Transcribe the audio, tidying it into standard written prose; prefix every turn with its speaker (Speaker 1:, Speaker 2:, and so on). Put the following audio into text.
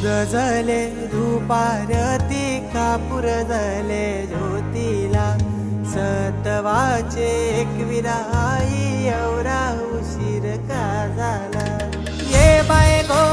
Speaker 1: गजले धुपारती कापूर जले ज्योतीला सतवाचे एकविरा आई एवढा उशीर का झाला ये बाय गो